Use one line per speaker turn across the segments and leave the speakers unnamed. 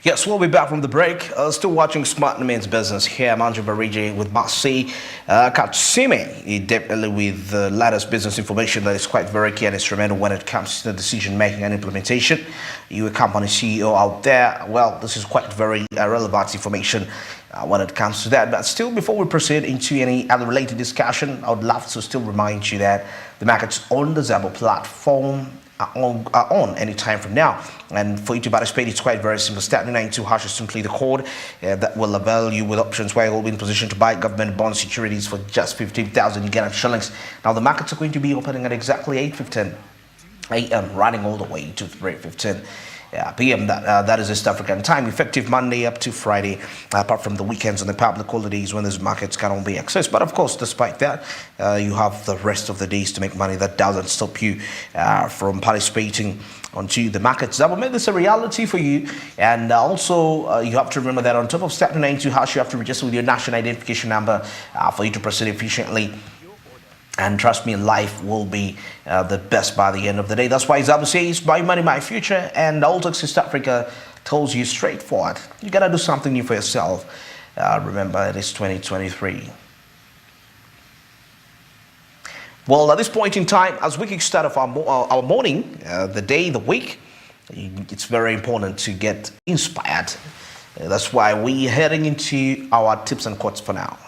Yes, we'll be back from the break. Still watching Smart Means Business here. Manju Bariji with Masi Katsime, definitely with the latest business information that is quite very key and instrumental when it comes to the decision making and implementation. You a company CEO out there, well, this is quite very relevant information when it comes to that. But still, before we proceed into any other related discussion, I would love to still remind you that the markets on the Zabo platform are on any time from now, and for you to participate it's quite very simple. Step 92 hash is simply the code that will avail you with options where you'll be in position to buy government bond securities for just 15,000 Uganda shillings. Now the markets are going to be opening at exactly 8:15 a.m. running all the way to 3:15 p.m. That is East African time, effective Monday up to Friday, apart from the weekends and the public holidays when those markets can only be accessed. But of course, despite that, you have the rest of the days to make money. That doesn't stop you from participating onto the markets. That will make this a reality for you. And also, you have to remember that on top of step 92 hash, you have to register with your national identification number for you to proceed efficiently. And trust me, life will be the best by the end of the day. That's why Zabo says, my money, my future. And Altox East Africa tells you straightforward, you got to do something new for yourself. Remember, it is 2023. Well, at this point in time, as we kickstart off our morning, the day, the week, it's very important to get inspired. That's why we're heading into our tips and quotes for now.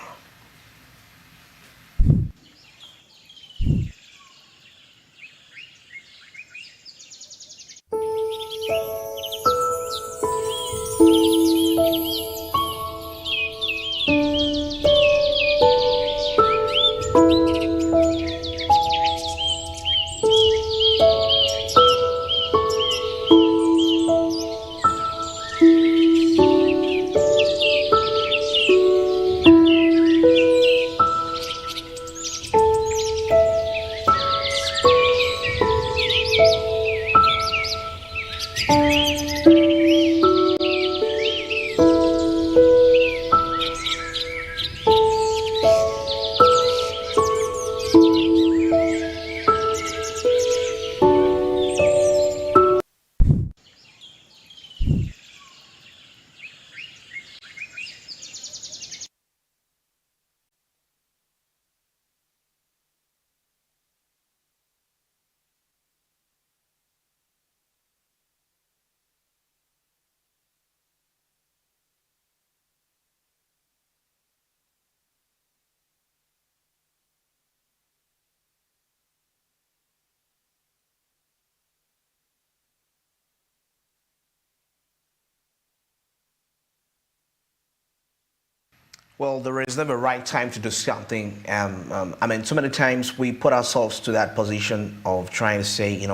Well, there is never a right time to do something. I mean, so many times we put ourselves to that position of trying to say,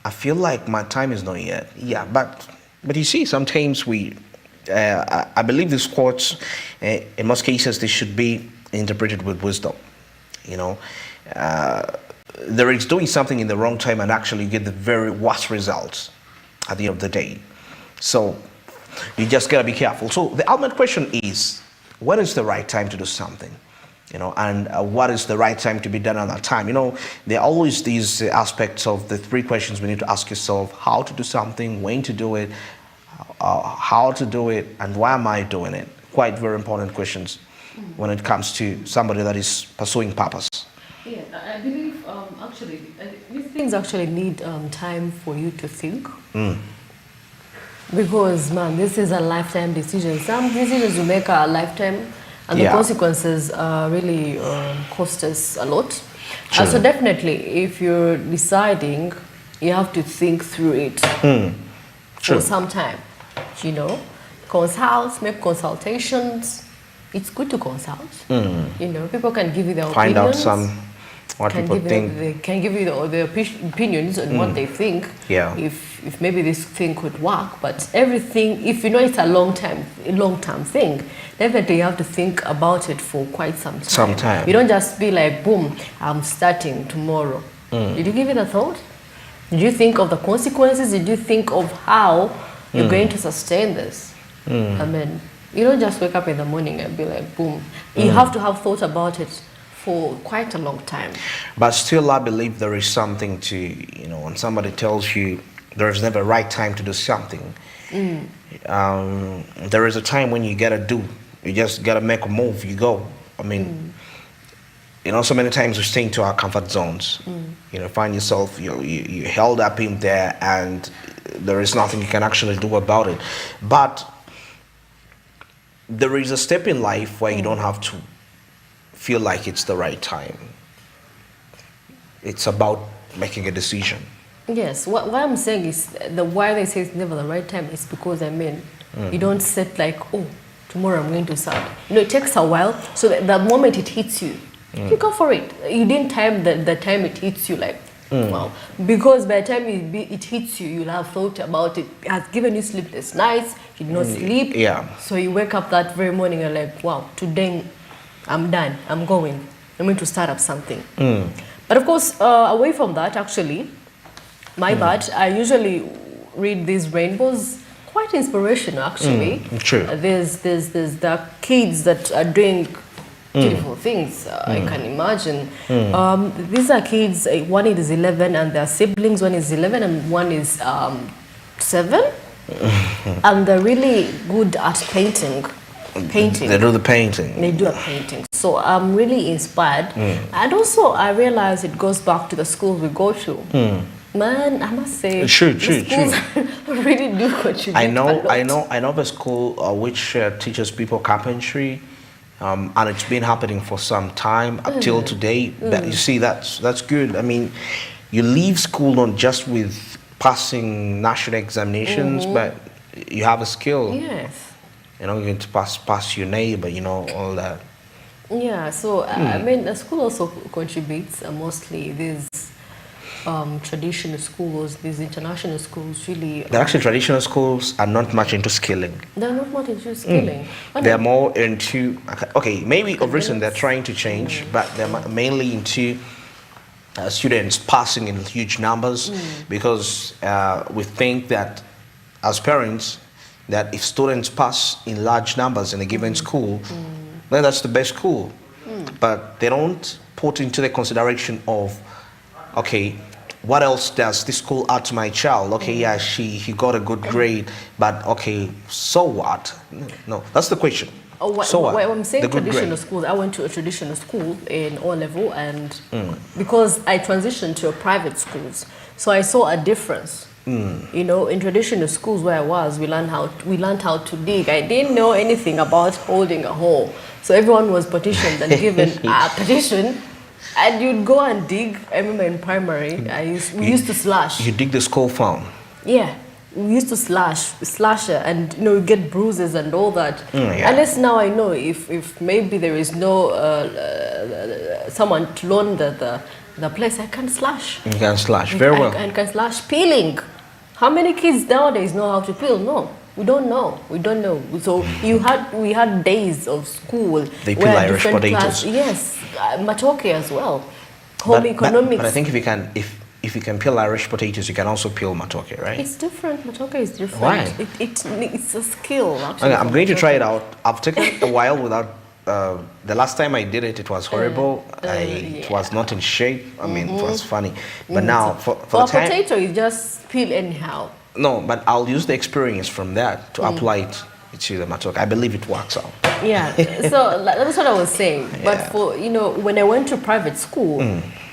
I feel like my time is not yet. Yeah, but you see, sometimes I believe these quotes, in most cases, they should be interpreted with wisdom. There is doing something in the wrong time and actually get the very worst results at the end of the day. So you just gotta be careful. So the ultimate question is, when is the right time to do something? And what is the right time to be done at that time? There are always these aspects of the three questions we need to ask yourself: how to do something, when to do it, how to do it, and why am I doing it? Quite very important questions when it comes to somebody that is pursuing purpose.
Yeah, I believe actually these things actually need time for you to think. Because, man, this is a lifetime decision. Some decisions you make are a lifetime, and the consequences really cost us a lot. So definitely, if you're deciding, you have to think through it for some time. Consult, make consultations. It's good to consult. People can give you their
Find
opinions.
Find out what people think.
They can give you the opinions on what they think.
Yeah.
If maybe this thing could work, but everything, if it's a long-term thing, definitely you have to think about it for quite some time. You don't just be like, boom, I'm starting tomorrow. Did you give it a thought? Did you think of the consequences? Did you think of how you're going to sustain this? I mean, you don't just wake up in the morning and be like, boom. You have to have thought about it for quite a long time.
But still, I believe there is something to, when somebody tells you there is never a right time to do something, There is a time when you gotta do. You just gotta make a move. You go. I mean, so many times we stay into our comfort zones. Find yourself you held up in there, and there is nothing you can actually do about it. But there is a step in life where you don't have to feel like it's the right time. It's about making a decision.
Yes, what I'm saying is why they say it's never the right time is because you don't set like, oh, tomorrow I'm going to start. It takes a while, so that the moment it hits you, you go for it. You didn't time the time it hits you like, wow. Because by the time it hits you, you'll have thought about it. It has given you sleepless nights, you did not sleep.
Yeah.
So you wake up that very morning and like, wow, today I'm done, I'm going to start up something. But of course, away from that, actually, my bad, I usually read these rainbows, quite inspirational actually.
True.
There's the kids that are doing beautiful things, I can imagine. These are kids, one is 11 and their siblings, one is 11 and one is 7. And they're really good at painting.
They do the painting.
They do a painting. So I'm really inspired. And also I realize it goes back to the schools we go to. Man, I must say,
True.
schools really do contribute
I
a lot.
know of a school which teaches people carpentry, and it's been happening for some time up till today. But you see, that's good. I mean, you leave school not just with passing national examinations, but you have a skill.
Yes.
You're going to pass your neighbor, all that.
Yeah, so I mean, the school also contributes mostly these traditional schools, these international schools really.
Actually, traditional schools are not much into skilling.
They're not much into skilling.
They're more into, okay, maybe of recent they're trying to change, but they're mainly into students passing in huge numbers because we think that as parents, that if students pass in large numbers in a given school, then that's the best school. But they don't put into the consideration of, okay, what else does this school add to my child? Okay, yeah, he got a good grade, but okay, so what? No, that's the question. So what?
I'm saying traditional schools, I went to a traditional school in O-level, and because I transitioned to a private schools, so I saw a difference. In traditional schools where I was, we learned how to dig. I didn't know anything about holding a hoe, so everyone was petitioned and given a petition, and you'd go and dig. I remember in primary, we used to slash.
You dig the school farm.
Yeah, we used to slash it, and you get bruises and all that.
Yeah.
Unless now I know if maybe there is no someone to loan the place, I can slash.
You can slash very well.
I can slash peeling. How many kids nowadays know how to peel? No, we don't know. So we had days of school.
They peel Irish potatoes.
Yes, matoke as well. Home economics.
But I think if you can peel Irish potatoes, you can also peel matoke, right?
It's different. Matoke is different.
Why?
It's a skill. Actually,
okay, I'm going to try it out. I've taken a while without. The last time I did it, it was horrible. It was not in shape. I mean, it was funny. But now, for
a
the time,
potato, you just peel anyhow.
No, but I'll use the experience from that to apply it to the matoke. I believe it works out.
Yeah, so that's what I was saying. But for when I went to private school,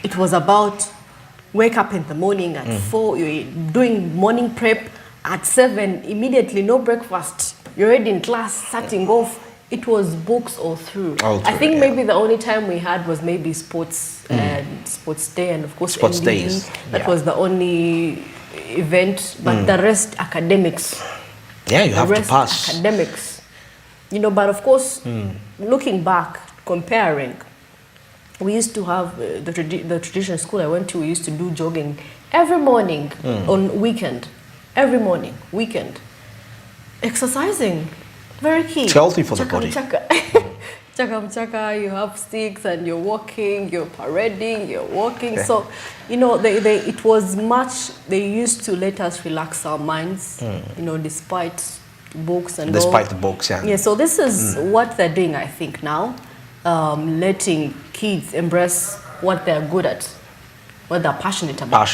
it was about wake up in the morning at 4, you're doing morning prep at 7, immediately no breakfast. You're already in class, starting off. It was books all through. I think maybe the only time we had was maybe sports and sports day, and of course
sports
NDD.
days.
That was the only event, but the rest academics.
Yeah, you have to pass.
Academics. But of course, looking back, comparing, we used to have the traditional school I went to. We used to do jogging every morning on weekend. Every morning, weekend, exercising. Very key.
It's healthy for the body.
Chaka, you have sticks and you're walking, you're parading, you're walking. Okay. So, it was much, they used to let us relax our minds, despite books and
despite the books, yeah.
Yeah, so this is what they're doing, I think, now. Letting kids embrace what they're good at, what they're passionate about.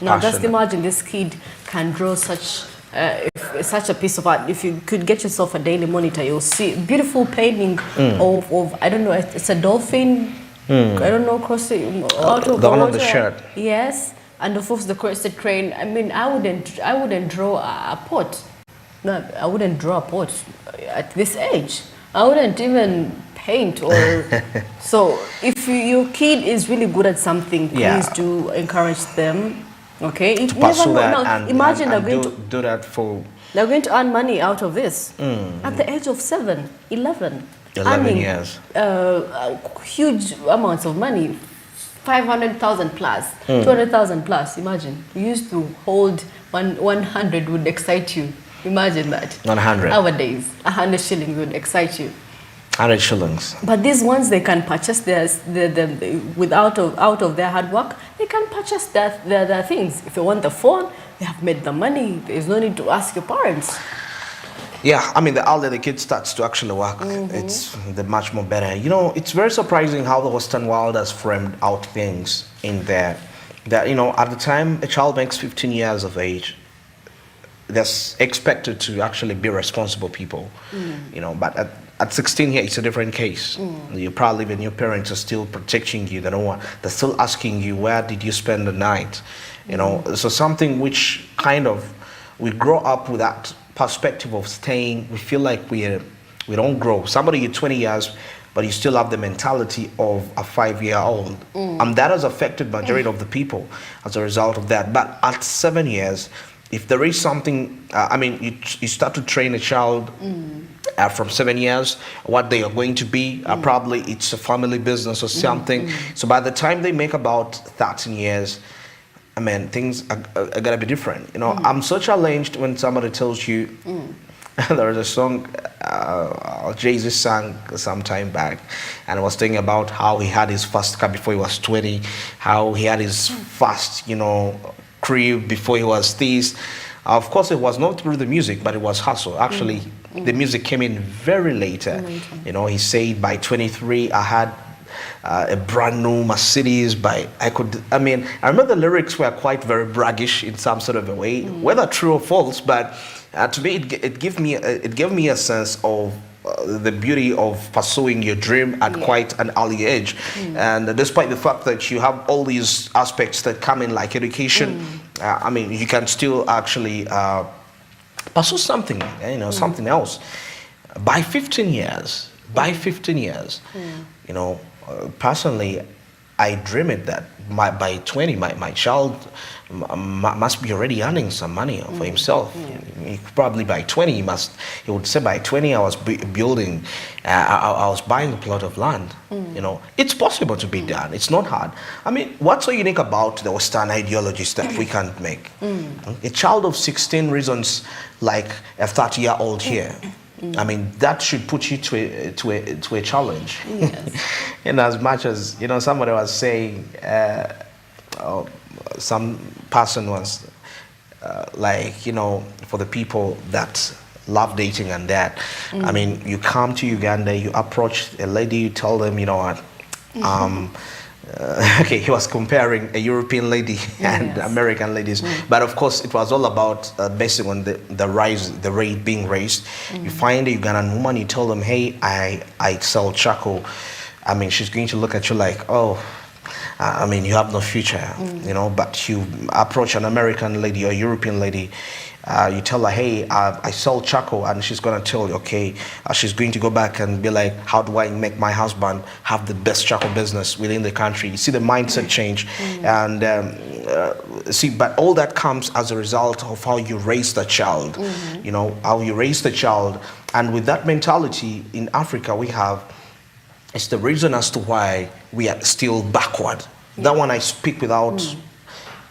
Now, just imagine this kid can draw such if such a piece of art, if you could get yourself a daily monitor, you'll see beautiful painting of I don't know, it's a dolphin. I don't know, crossing out of
the one on
water.
the shirt.
Yes, and of course the crested crane. I mean, I wouldn't draw a pot. No, I wouldn't draw a pot at this age. I wouldn't even paint or so. If your kid is really good at something, please do encourage them. Okay,
to pursue that
now, imagine
and
they're going to
do that for.
They're going to earn money out of this at the age of 7, 11.
11 years.
Huge amounts of money, 500,000 plus, 200,000 plus. Imagine, you used to hold 100 would excite you. Imagine that.
100.
Nowadays, 100 shillings would excite you.
100 shillings.
But these ones, they can purchase out of their hard work. They can purchase their things. If you want the phone, they have made the money. There's no need to ask your parents.
Yeah, I mean, the earlier the kid starts to actually work, it's much more better. You know, it's very surprising how the Western world has framed out things in there. That, you know, at the time a child makes 15 years of age, they're expected to actually be responsible people. You know, but at 16 here, it's a different case. You probably, when your parents are still protecting you, they're still asking you, where did you spend the night? You know, so something which kind of, we grow up with that perspective of staying, we feel like we don't grow. Somebody, you're 20 years, but you still have the mentality of a 5-year-old. And that has affected majority of the people as a result of that. But at 7 years, if there is something, I mean, you start to train a child from 7 years, what they are going to be, probably it's a family business or something. So by the time they make about 13 years, I mean, things are gonna be different. You know, I'm so challenged when somebody tells you, there was a song Jay-Z sang some time back, and I was thinking about how he had his first car before he was 20, how he had his first, you know, crib before he was this. Of course, it was not through the music, but it was hustle. Actually, the music came in very later. You know, he said by 23, I had a brand new Mercedes I remember the lyrics were quite very braggish in some sort of a way, whether true or false, but to me it gave me a sense of the beauty of pursuing your dream at quite an early age. And despite the fact that you have all these aspects that come in, like education, I mean, you can still actually pursue something, you know, something else. By 15 years, you know, personally, I dream it that by 20, my child must be already earning some money for himself. Probably by 20, he would say by 20 I was building, I was buying a plot of land. You know, it's possible to be done. It's not hard. I mean, what's so unique about the Western ideologies that we can't make? A child of 16 reasons like a 30-year-old here. I mean, that should put you to a challenge. Yes. In as much as, you know, somebody was saying, some person was like, you know, for the people that love dating and that, I mean, you come to Uganda, you approach a lady, you tell them, you know what, okay, he was comparing a European lady and American ladies, but of course it was all about based on the rate being raised. You find a Ugandan woman, you tell them, hey, I sell charcoal. I mean, she's going to look at you like, oh, I mean, you have no future, you know. But you approach an American lady or European lady, you tell her, hey, I sell charcoal, and she's going to tell you, okay, she's going to go back and be like, how do I make my husband have the best charcoal business within the country? You see the mindset change. And see, but all that comes as a result of how you raise the child, you know, how you raise the child. And with that mentality in Africa, it's the reason as to why we are still backward. That one I speak without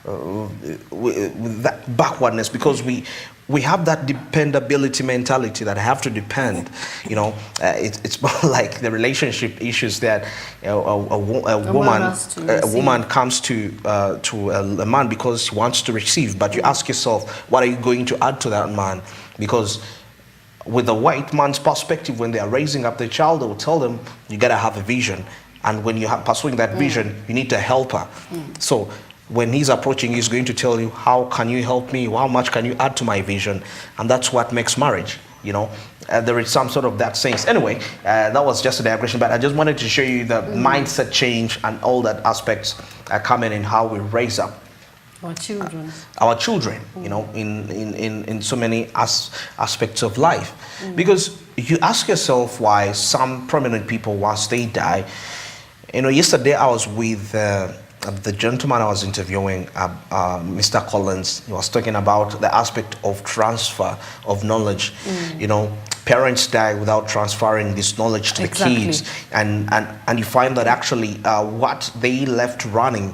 with that backwardness, because we have that dependability mentality that I have to depend. You know, it's more like the relationship issues that a woman comes to a man because she wants to receive. But you ask yourself, what are you going to add to that man? Because with the white man's perspective, when they are raising up their child, they will tell them, you gotta have a vision, and when you are pursuing that vision, you need to help her. So when he's approaching, he's going to tell you, how can you help me? How much can you add to my vision? And that's what makes marriage, you know. There is some sort of that sense. Anyway, that was just a digression, but I just wanted to show you the mindset change and all that aspects coming in how we raise up our children, you know, in so many aspects of life. Because you ask yourself why some prominent people, once they die, you know, yesterday I was with the gentleman I was interviewing, Mr. Collins. He was talking about the aspect of transfer of knowledge. You know, parents die without transferring this knowledge to the kids, and you find that actually what they left running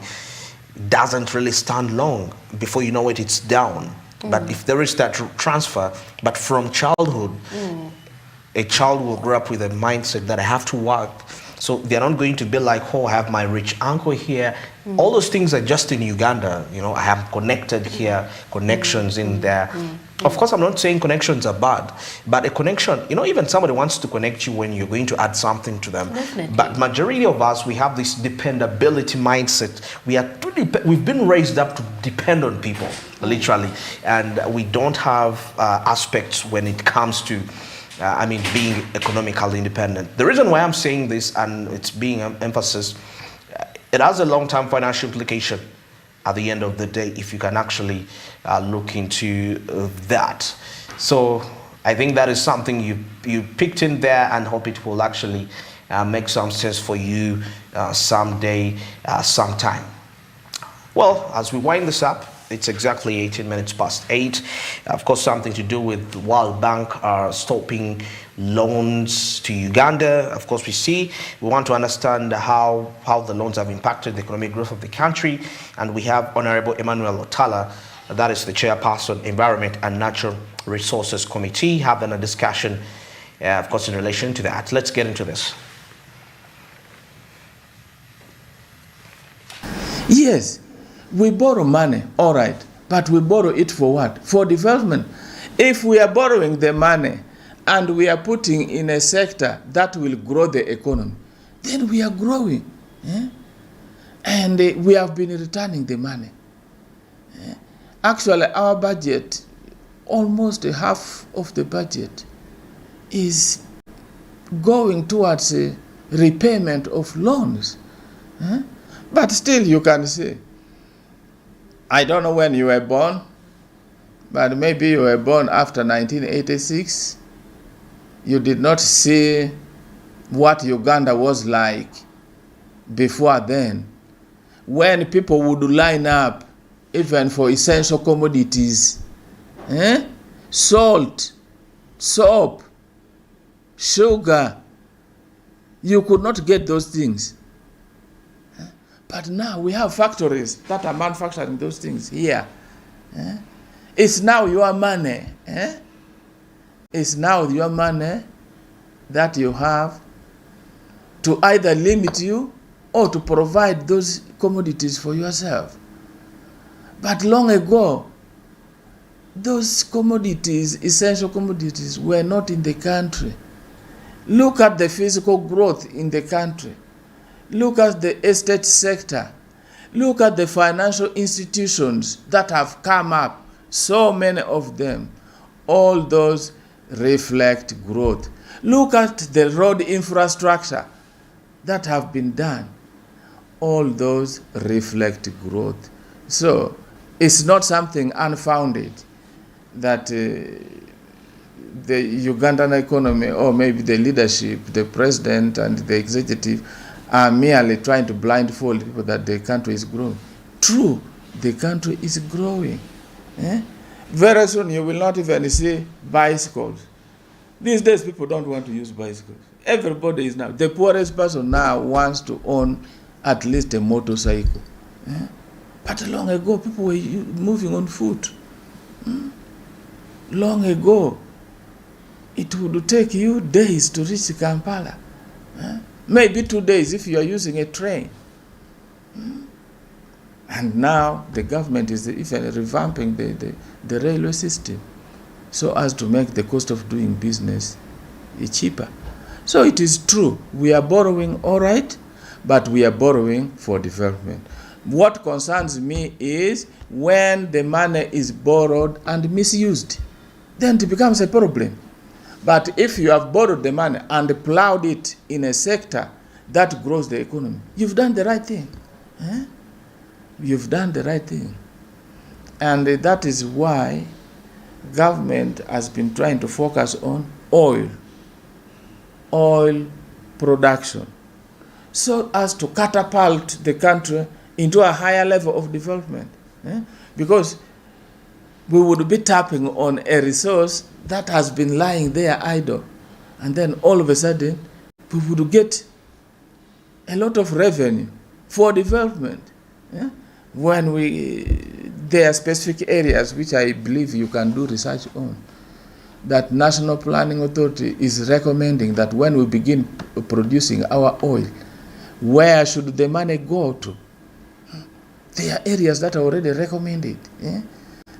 doesn't really stand long. Before you know it, it's down. But if there is that transfer, but from childhood, a child will grow up with a mindset that I have to work. So they're not going to be like, oh, I have my rich uncle here. All those things are just in Uganda. You know, I have connected here, connections in there. Of course, I'm not saying connections are bad, but a connection, you know, even somebody wants to connect you when you're going to add something to them.
Definitely.
But majority of us, we have this dependability mindset. We've been raised up to depend on people, literally. And we don't have aspects when it comes to being economically independent. The reason why I'm saying this, and it's being emphasized, it has a long-term financial implication at the end of the day if you can actually look into that. So I think that is something you picked in there, and hope it will actually make some sense for you someday, sometime. Well, as we wind this up, it's exactly 18 minutes past 8. Of course, something to do with World Bank stopping loans to Uganda. Of course, we want to understand how the loans have impacted the economic growth of the country. And we have Honorable Emmanuel Otala, that is the chairperson, Environment and Natural Resources Committee, having a discussion, of course, in relation to that. Let's get into this.
Yes. We borrow money, all right, but we borrow it for what? For development. If we are borrowing the money and we are putting in a sector that will grow the economy, then we are growing. And we have been returning the money. Actually, our budget, almost half of the budget, is going towards a repayment of loans. But still, you can say, I don't know when you were born, but maybe you were born after 1986. You did not see what Uganda was like before then, when people would line up even for essential commodities. Salt, soap, sugar. You could not get those things. But now we have factories that are manufacturing those things here. It's now your money. It's now your money that you have to either limit you or to provide those commodities for yourself. But long ago, those commodities, essential commodities, were not in the country. Look at the physical growth in the country. Look at the estate sector. Look at the financial institutions that have come up, so many of them. All those reflect growth. Look at the road infrastructure that have been done. All those reflect growth. So it's not something unfounded that the Ugandan economy, or maybe the leadership, the president and the executive, are merely trying to blindfold people that the country is growing. True, the country is growing. Very soon you will not even see bicycles. These days people don't want to use bicycles. Everybody is now. The poorest person now wants to own at least a motorcycle. But long ago people were moving on foot. Long ago it would take you days to reach Kampala. Maybe 2 days if you are using a train. And now the government is even revamping the railway system so as to make the cost of doing business cheaper. So it is true, we are borrowing, all right, but we are borrowing for development. What concerns me is when the money is borrowed and misused, then it becomes a problem. But if you have borrowed the money and plowed it in a sector that grows the economy, you've done the right thing. You've done the right thing. And that is why government has been trying to focus on oil production, so as to catapult the country into a higher level of development. Because we would be tapping on a resource that has been lying there idle, and then all of a sudden we would get a lot of revenue for development. When there are specific areas which I believe you can do research on, that National Planning Authority is recommending that when we begin producing our oil, where should the money go to? There are areas that are already recommended.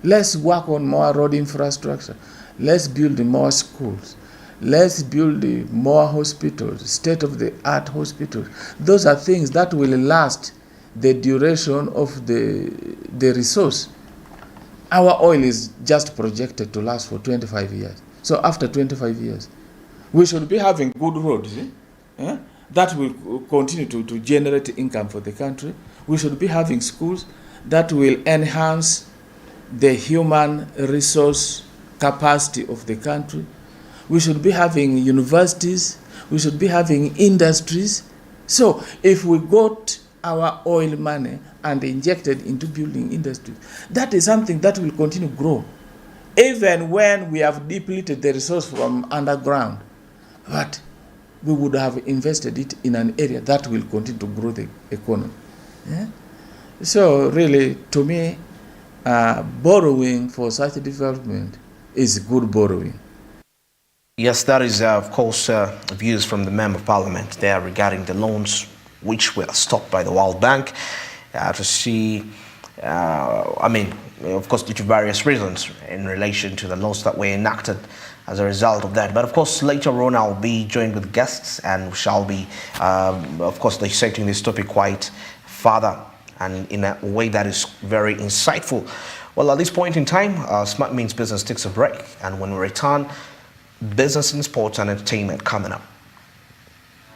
Let's work on more road infrastructure. Let's build more schools. Let's build more hospitals, state-of-the-art hospitals. Those are things that will last the duration of the resource. Our oil is just projected to last for 25 years. So after 25 years, we should be having good roads that will continue to generate income for the country. We should be having schools that will enhance the human resource capacity of the country. We should be having universities. We should be having industries. So if we got our oil money and injected into building industries, that is something that will continue to grow, even when we have depleted the resource from underground. But we would have invested it in an area that will continue to grow the economy. So really, to me, borrowing for such development is good borrowing.
Yes, that is, of course, views from the Member of Parliament there regarding the loans which were stopped by the World Bank to see, of course, due to various reasons in relation to the laws that were enacted as a result of that. But of course, later on, I'll be joined with guests and we shall be, of course, dissecting this topic quite further and in a way that is very insightful. Well, at this point in time, Smart Means Business takes a break, and when we return, business and sports and entertainment coming up.